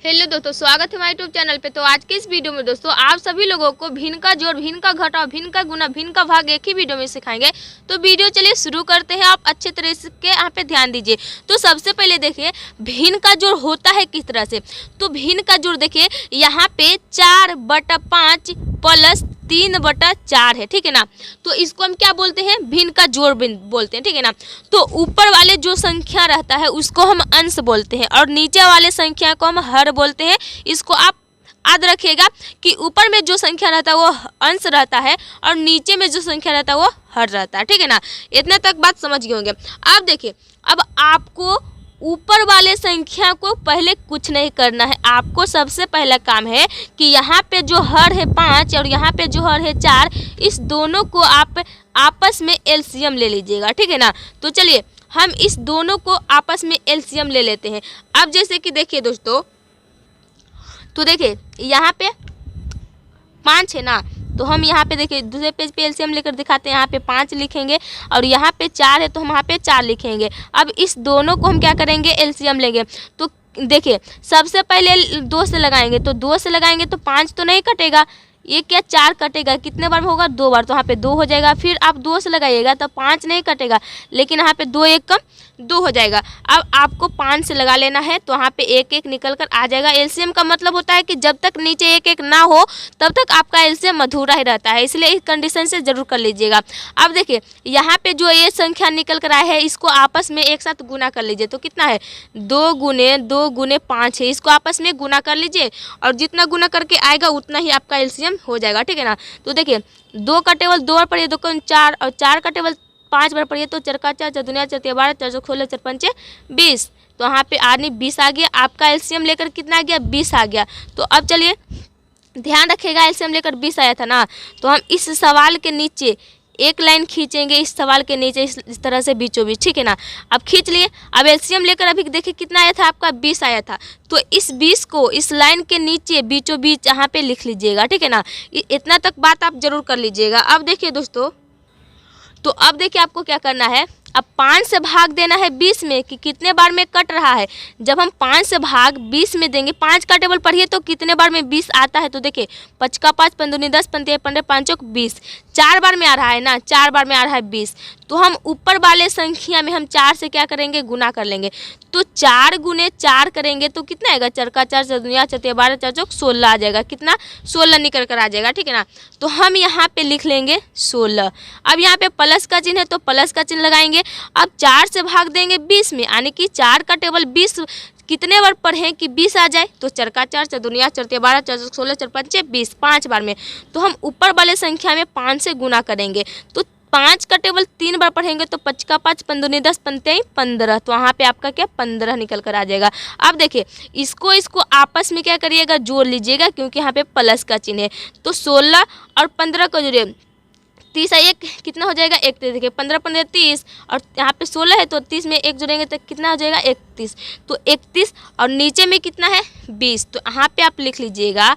Hello दोस्तों, स्वागत है हमारे यूट्यूब चैनल पे। तो आज के इस वीडियो में दोस्तों आप सभी लोगों को भिन्न का जोड़, भिन्न का घटाव, भिन्न का गुना, भिन्न का भाग एक ही वीडियो में सिखाएंगे। तो वीडियो चलिए शुरू करते हैं। आप अच्छे तरह से यहाँ पे ध्यान दीजिए। तो सबसे पहले देखिए भिन्न का जोड़ होता है किस तरह से। तो भिन्न का जोड़ देखिए यहाँ पे 4/5 प्लस 3/4 है, ठीक है ना। तो इसको हम क्या बोलते हैं? भिन्न का जोड़ बोलते हैं, ठीक है ना। तो ऊपर वाले जो संख्या रहता है उसको हम अंश बोलते हैं और नीचे वाले संख्या को हम हर बोलते हैं। इसको आप याद रखिएगा कि ऊपर में जो संख्या रहता है वो अंश रहता है और नीचे में जो संख्या रहता है वो हर रहता है, ठीक है ना। इतना तक बात समझ गए होंगे। अब देखिए, अब आपको ऊपर वाले संख्या को पहले कुछ नहीं करना है। आपको सबसे पहला काम है कि यहाँ पे जो हर है 5 और यहाँ पे जो हर है 4, इस दोनों को आप आपस में एलसीएम ले लीजिएगा, ठीक है ना। तो चलिए हम इस दोनों को आपस में एलसीएम ले लेते हैं। अब जैसे कि देखिए दोस्तों, तो देखिए यहाँ पे 5 है ना, तो हम यहाँ पे देखिए दूसरे पेज पे एलसीएम लेकर दिखाते हैं। यहाँ पे 5 लिखेंगे और यहाँ पे 4 है तो हम यहाँ पे 4 लिखेंगे। अब इस दोनों को हम क्या करेंगे? एलसीएम लेंगे। तो देखिए सबसे पहले 2 से लगाएंगे, तो 2 से लगाएंगे तो 5 तो नहीं कटेगा, ये क्या 4 कटेगा। कितने बार में होगा? 2 बार, तो यहाँ पे 2 हो जाएगा। फिर आप 2 से लगाइएगा तो 5 नहीं कटेगा, लेकिन यहाँ पे 2 1 कम 2 हो जाएगा। अब आपको 5 से लगा लेना है तो यहाँ पे 1 1 निकल कर आ जाएगा। एलसीएम का मतलब होता है कि जब तक नीचे 1 1 ना हो तब तक आपका एलसीएम अधूरा ही रहता है, इसलिए इस कंडीशन से जरूर कर लीजिएगा। अब देखिए यहाँ पे जो ये संख्या निकल कर आया है इसको आपस में एक साथ गुना कर लीजिए। तो कितना है? 2 गुने 2 गुने 5 है। इसको आपस में गुना कर लीजिए और जितना गुना करके आएगा उतना ही आपका एलसीएम हो जाएगा, ठीक है ना। तो देखिए 2 का टेबल 2 बार पढ़िए, 2 का 4 और 4 का टेबल 5 बार पढ़िए, तो 4 का 4, 4 दुनिया 4 12, 4 16, 4 पंचे 20। तो यहाँ पे आदमी 20 आ गया। आपका एलसीएम लेकर कितना आ गया? 20 आ गया। तो अब चलिए ध्यान रखिएगा, एलसीएम लेकर 20 आया था ना, तो हम इस सवाल के नीचे एक लाइन खींचेंगे, इस सवाल के नीचे इस तरह से बीचों बीच, ठीक है ना। अब खींच लिए। अब एलसीएम लेकर अभी देखिए कितना आया था आपका? 20 आया था। तो इस 20 को इस लाइन के नीचे बीचों बीच यहाँ पे लिख लीजिएगा, ठीक है ना। इतना तक बात आप जरूर कर लीजिएगा। अब देखिए दोस्तों, तो अब देखिए आपको क्या करना है। अब 5 से भाग देना है 20 में कि कितने बार में कट रहा है। जब हम 5 से भाग 20 में देंगे, 5 का टेबल पढ़िए तो कितने बार में 20 आता है। तो देखिए 5 का 5, 5 दूनी 10, 15 15 5 20, 4 बार में आ रहा है ना, 4 बार में आ रहा है 20। तो हम ऊपर वाले संख्या में हम 4 से क्या करेंगे? गुना कर लेंगे। तो 4 गुने 4 करेंगे तो कितना आएगा? 4 का 4, 4 दुनिया 4 12, 4 चौक 16 आ जाएगा। कितना? 16 निकल कर आ जाएगा, ठीक है ना। तो हम यहाँ पे लिख लेंगे 16। अब यहाँ पे प्लस का चिन्ह है तो प्लस का चिन्ह लगाएंगे। अब 4 से भाग देंगे 20 में, यानी कि 4 का टेबल 20 कितने बार पढ़ें कि 20 आ जाए। तो 4 का 4, 4 दुनिया 4 12, 4 16, 4 पंचे 20, 5 बार में। तो हम ऊपर वाले संख्या में 5 से गुना करेंगे। तो 5 का टेबल 3 बार पढ़ेंगे तो 5 का 5, 5 दूनी 10, 15 15। तो वहाँ पे आपका क्या? 15 निकल कर आ जाएगा। अब देखिए इसको आपस में क्या करिएगा? जोड़ लीजिएगा, क्योंकि यहाँ पे प्लस का चिन्ह है। तो 16 और 15 को जोड़िए, 30 है 1, कितना हो जाएगा? 1। देखिए 15 15 30 और यहाँ पे 16 है तो 30 में 1 जोड़ेंगे तो कितना हो जाएगा? 31। तो 31 और नीचे में कितना है? 20। तो यहाँ पे आप लिख लीजिएगा,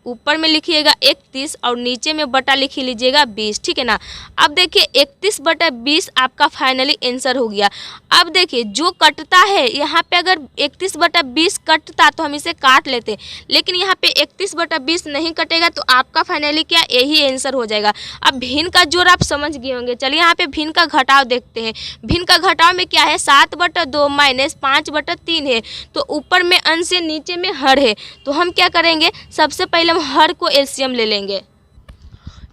ऊपर में लिखिएगा 31 और नीचे में बटा लिख लीजिएगा 20, ठीक है ना। अब देखिए 31/20 आपका फाइनली आंसर हो गया। अब देखिए जो कटता है यहाँ पे, अगर 31/20 कटता तो हम इसे काट लेते, लेकिन यहाँ पे 31/20 नहीं कटेगा तो आपका फाइनली क्या? यही आंसर हो जाएगा। अब भिन्न का जोड़ आप समझ गए होंगे। चलिए यहाँ पे भिन्न का घटाव देखते हैं। भिन्न का घटाव में क्या है? 7/2 माइनस 5/3 है। तो ऊपर में अंश है, नीचे में हर है। तो हम क्या करेंगे? सबसे पहले हम हर को एलसीएम ले लेंगे।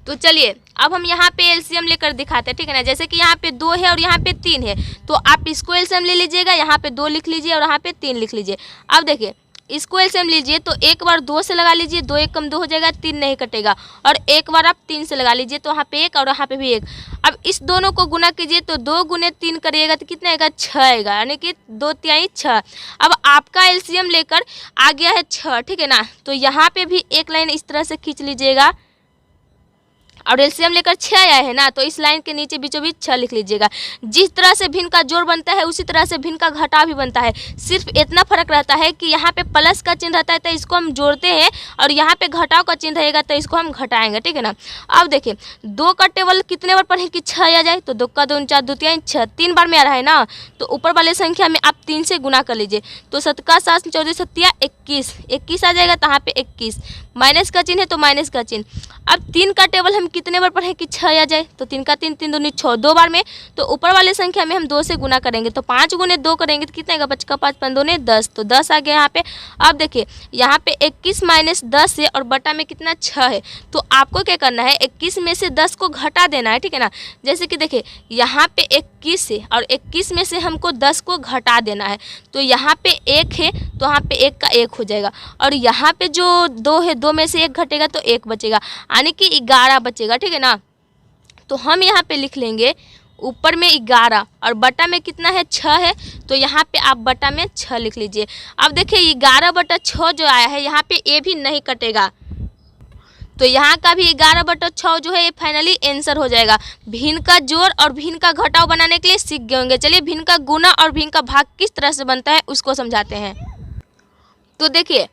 तो चलिए अब हम यहाँ पे एलसीएम लेकर दिखाते हैं, ठीक है ना। जैसे कि यहाँ पे 2 है और यहाँ पे 3 है, तो आप इसको एलसीएम ले लीजिएगा। यहाँ पे 2 लिख लीजिए और यहाँ पे 3 लिख लीजिए। अब देखिए इसको एलसीएम लीजिए तो एक बार 2 से लगा लीजिए, 2 1 कम 2 हो जाएगा, 3 नहीं कटेगा। और एक बार आप 3 से लगा लीजिए तो यहाँ पे 1 और यहाँ पे भी 1। अब इस दोनों को गुना कीजिए तो 2 गुने 3 करिएगा तो कितना आएगा? 6 आएगा, यानी कि 2 तिहाई 6। अब आपका एलसीएम लेकर आ गया है 6, ठीक है ना। तो यहाँ पे भी एक लाइन इस तरह से खींच लीजिएगा, और एलसीएम लेकर 6 आया है ना, तो इस लाइन के नीचे बीचों बीच 6 लिख लीजिएगा। जिस तरह से भिन्न का जोड़ बनता है उसी तरह से भिन्न का घटाव भी बनता है। सिर्फ इतना फर्क रहता है कि यहाँ पे प्लस का चिन्ह रहता है तो इसको हम जोड़ते हैं, और यहाँ पे घटाव का चिन्ह रहेगा तो इसको हम घटाएंगे, ठीक है ना। अब देखिए 2 का टेबल कितने बार पढ़े कि 6 आ जाए, तो 2 का 2 4 2 3 6, 3 बार में आ रहा है ना, तो ऊपर वाले संख्या में आप 3 से गुना कर लीजिए। तो 7 का 7 14 7 21, 21 आ जाएगा, तो यहाँ पे 21, माइनस का चिन्ह है तो माइनस का चिन्ह। अब 3 का टेबल हम कितने बार पढ़े कि 6 आ जाए, तो 3 का 3 3 दूनी 6, 2 बार में, तो ऊपर वाले संख्या में हम 2 से गुना करेंगे, तो 5 गुने 2 करेंगे तो कितने का 5 का 5 5 दूने 10, तो 10 आ गया यहाँ पे। अब देखिए यहाँ पे 21 माइनस 10 है और बटा में कितना 6 है, तो आपको क्या करना है 21 में से 10 को घटा देना है, ठीक है ना। जैसे कि देखिए यहाँ पे 21 है और 21 में से हमको 10 को घटा देना है, तो यहाँ पे 1 है तो यहाँ पे 1 का 1 हो जाएगा, और यहाँ पे जो 2 है 2 में से 1 घटेगा तो 1 बचेगा, यानी कि 11 बचेगा, ठीक है ना। तो हम यहाँ पे लिख लेंगे ऊपर में 11 और बटा में कितना है 6 है, तो यहाँ पे आप बटा में 6 लिख लीजिए। अब देखिए 11 बटा 6 जो आया है यहाँ पे ए भी नहीं कटेगा, तो यहाँ का भी 11 बटा 6 जो है ये फाइनली आंसर हो जाएगा। भिन्न का जोड़ और भिन्न का घटाव बनाने के लिए सीख गए होंगे। चलिए भिन्न का गुना और भिन्न का भाग किस तरह से बनता है उसको समझाते हैं। तो देखिए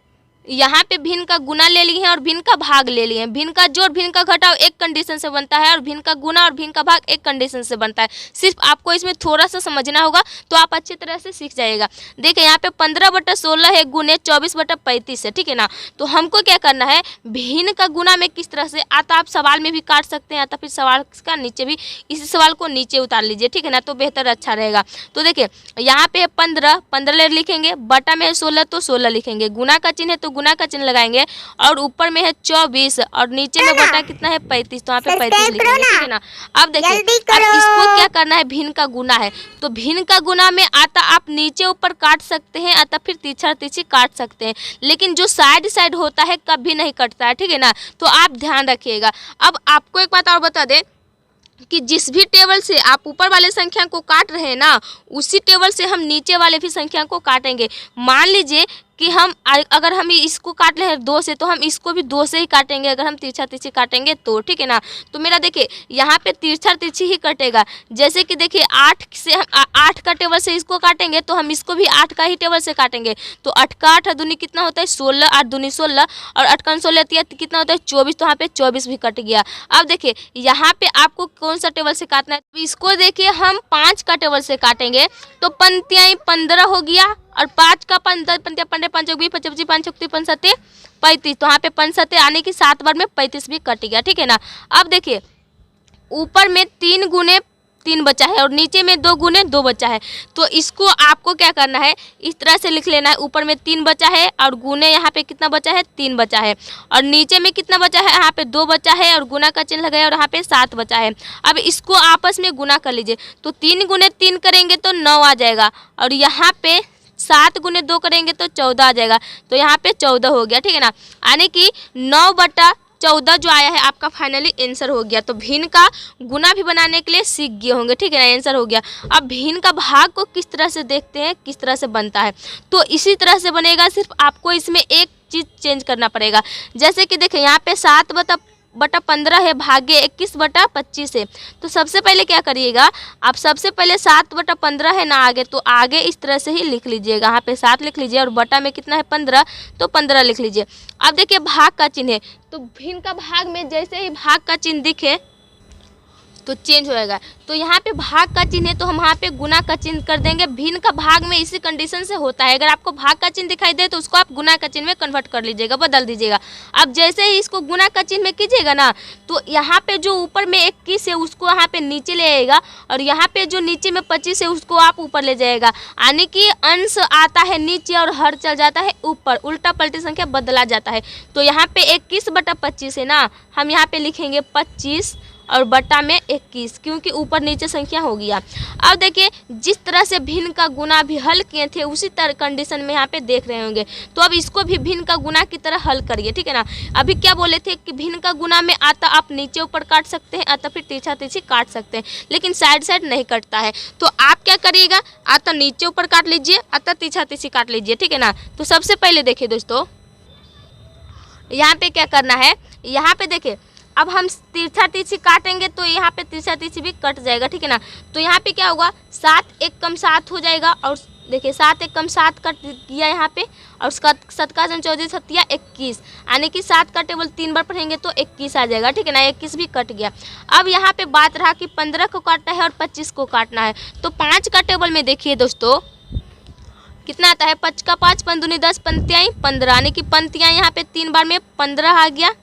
यहाँ पे भिन्न का गुना ले लिए हैं और भिन्न का भाग ले लिए हैं। भिन्न का जोड़ भिन्न का घटाव एक कंडीशन से बनता है और भिन्न का गुना और भिन्न का भाग एक कंडीशन से बनता है। सिर्फ आपको इसमें थोड़ा सा समझना होगा तो आप अच्छी तरह से सीख जाइएगा। देखिए यहाँ पे 15 बटा 16 है गुने 24 बटा 35 है, ठीक है ना। तो हमको क्या करना है भिन्न का गुना में किस तरह से आता, आप सवाल में भी काट सकते हैं, आता फिर सवाल का नीचे भी, इसी सवाल को नीचे उतार लीजिए, ठीक है ना, तो बेहतर अच्छा रहेगा। तो देखिए यहाँ पे है 15 लिखेंगे, बटा में है 16 तो 16 लिखेंगे, गुना का चिन्ह है तो गुना का चिन्ह लगाएंगे, और ऊपर में है 24 और नीचे में बटा कितना है 35, तो यहाँ पे 35 लिखेंगे, ठीक है ना। अब देखिए अब इसको क्या करना है भिन्न का गुना है, तो भिन्न का गुना में आता आप नीचे ऊपर काट सकते हैं, आता फिर तीसरा तीसरी काट सकते हैं, लेकिन जो साइड साइड होता है कभी नहीं कटता है, ठीक है ना, तो आप ध्यान रखिएगा। अब आपको एक बात और बता दें कि जिस भी टेबल से आप ऊपर वाले संख्या को काट रहे हैं ना, उसी टेबल से हम नीचे वाले भी संख्या को काटेंगे। मान लीजिए कि अगर हम इसको काट रहे हैं 2 से, तो हम इसको भी 2 से ही काटेंगे, अगर हम तिरछा तिरछी काटेंगे तो, ठीक है ना। तो मेरा देखिए यहाँ पे तिरछा तिरछी ही कटेगा। जैसे कि देखिए 8 से हम 8 का टेबल से इसको काटेंगे तो हम इसको भी 8 का ही टेबल से काटेंगे, तो 8 का 8 दूनी कितना होता है 16, 8 दूनी 16 और 8 का 16 कितना होता है 24, तो यहाँ पे 24 भी कट गया। अब देखिए यहाँ पे आपको कौन सा टेबल से काटना है, इसको देखिए हम 5 का टेबल से काटेंगे, तो पंक्तियाँ 15 हो गया, और 5 का 15 पंक्तियाँ 15 5 20 25 5 36 5 7 35, तो यहाँ पे 5 7 आने की 7 बार में 35 भी कट गया, ठीक है ना। अब देखिए ऊपर में 3 गुने 3 बचा है और नीचे में 2 गुने 2 बचा है, तो इसको आपको क्या करना है इस तरह से लिख लेना है, ऊपर में 3 बचा है और गुने यहाँ पे कितना बचा है 3 बचा है, और नीचे में कितना बचा है यहाँ पे 2 बचा है और गुना का चिन्ह लगाया और यहाँ पे 7 बचा है। अब इसको आपस में गुना कर लीजिए, तो 3 गुने 3 करेंगे तो 9 आ जाएगा, और यहाँ पे 7 गुने 2 करेंगे तो 14 आ जाएगा, तो यहाँ पे 14 हो गया, ठीक है ना। यानी कि 9 बटा 14 जो आया है आपका फाइनली आंसर हो गया। तो भिन्न का गुना भी बनाने के लिए सीख गए होंगे, ठीक है ना, आंसर हो गया। अब भिन्न का भाग को किस तरह से देखते हैं, किस तरह से बनता है, तो इसी तरह से बनेगा, सिर्फ आपको इसमें एक चीज़ चेंज करना पड़ेगा। जैसे कि देखिए यहाँ पे 7 बटा 15 है भाग्य 21 बटा 25 है, तो सबसे पहले क्या करिएगा आप, सबसे पहले 7 बटा 15 है ना आगे, तो आगे इस तरह से ही लिख लीजिएगा, यहाँ पे 7 लिख लीजिए और बटा में कितना है 15, तो 15 लिख लीजिए। अब देखिए भाग का चिन्ह है, तो भिन्न का भाग में जैसे ही भाग का चिन्ह दिखे तो चेंज होएगा, तो यहाँ पे भाग का चिन्ह है तो हम यहाँ पे गुना का चिन्ह कर देंगे। भिन्न का भाग में इसी कंडीशन से होता है, अगर आपको भाग का चिन्ह दिखाई दे तो उसको आप गुना का चिन्ह में कन्वर्ट कर लीजिएगा, बदल दीजिएगा। अब जैसे ही इसको गुना का चिन्ह में कीजिएगा ना, तो यहाँ पे जो ऊपर में 21 है उसको यहाँ पे नीचे ले आएगा, और यहाँ पे जो नीचे में 25 है उसको आप ऊपर ले जाएगा, यानी कि अंश आता है नीचे और हर चल जाता है ऊपर, उल्टा पलटी संख्या बदला जाता है। तो यहाँ पे 21 बटा 25 है ना, हम यहाँ पे लिखेंगे 25 और बटा में 21, क्योंकि ऊपर नीचे संख्या हो गया। अब देखिए जिस तरह से भिन्न का गुना भी हल किए थे उसी तरह कंडीशन में यहाँ पे देख रहे होंगे, तो अब इसको भी भिन्न का गुना की तरह हल करिए, ठीक है ना। अभी क्या बोले थे कि भिन्न का गुना में आता आप नीचे ऊपर काट सकते हैं, आता फिर तिरछा तिरछी काट सकते हैं, लेकिन साइड साइड नहीं कटता है। तो आप क्या करिएगा, आता नीचे ऊपर काट लीजिए, आता तिरछा तिरछी काट लीजिए, ठीक है ना। तो सबसे पहले देखिए दोस्तों यहाँ पे क्या करना है, यहाँ पे देखिए अब हम तिरछा तिरछी काटेंगे तो यहाँ पे तिरछा तिरछी भी कट जाएगा, ठीक है ना। तो यहाँ पे क्या होगा, 7 एक कम 7 हो जाएगा, और देखिए 7 एक कम 7 कट गया यहाँ पे, और उसका 7 का 14 7 21, यानी कि 7 का टेबल 3 बार पढ़ेंगे तो 21 आ जाएगा, ठीक है ना। 21 भी कट गया। अब यहाँ पे बात रहा कि 15 को काटना है और 25 को काटना है। तो 5 का टेबल में देखिए दोस्तों कितना आता है, 5 का 5 5 दूनी 10 पंक्तियाँ 15, यानी कि पंक्तियाँ यहाँ पे 3 बार में 15 आ गया,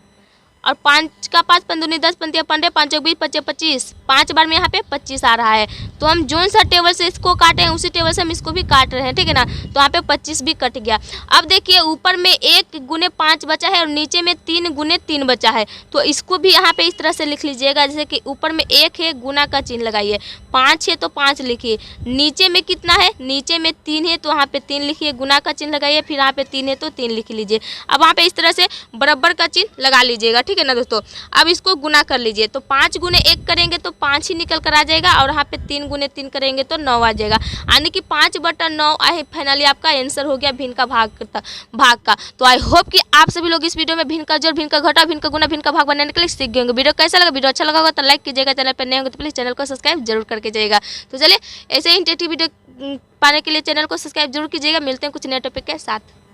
और 5 का 5 5 दूनी 10 पंक्तियाँ 15 5 20 25 25, 5 बार में यहाँ पे 25 आ रहा है। तो हम जोन सा टेबल से इसको काटे हैं उसी टेबल से हम इसको भी काट रहे हैं, ठीक है ना। तो यहाँ पे 25 भी कट गया। अब देखिए ऊपर में 1 गुने 5 बचा है और नीचे में 3 गुने 3 बचा है, तो इसको भी यहाँ पे इस तरह से लिख लीजिएगा, जैसे कि ऊपर में 1 है, गुना का चिन्ह लगाइए, 5 है तो 5 लिखिए, नीचे में कितना है, नीचे में 3 है तो यहाँ पे 3 लिखिए, गुना का चिन्ह लगाइए, फिर यहाँ पे 3 है तो 3 लिख लीजिए। अब वहाँ पे इस तरह से बराबर का चिन्ह लगा लीजिएगा, ठीक है ना दोस्तों। अब इसको गुना कर लीजिए, तो 5 गुने 1 करेंगे तो 5 ही निकल कर आ जाएगा, और यहाँ पे 3 गुने 3 करेंगे तो 9 आ जाएगा, यानी कि 5/9 फाइनली आपका आंसर हो गया भिन्न का भाग का। तो आई होप कि आप सभी लोग इस वीडियो में भिन्न का जोड़, भिन्न का घटा, भिन्न का गुना, भिन्न का भाग बनाने के लिए सीख गए होंगे। वीडियो कैसा लगा, वीडियो अच्छा लगा होगा तो लाइक कीजिएगा, चैनल पर नए होंगे तो प्लीज़ चैनल को सब्सक्राइब जरूर करके जाइएगा। तो चलिए ऐसे ही इंटरेस्टिंग वीडियो पाने के लिए चैनल को सब्सक्राइब जरूर कीजिएगा। मिलते हैं कुछ नए टॉपिक के साथ।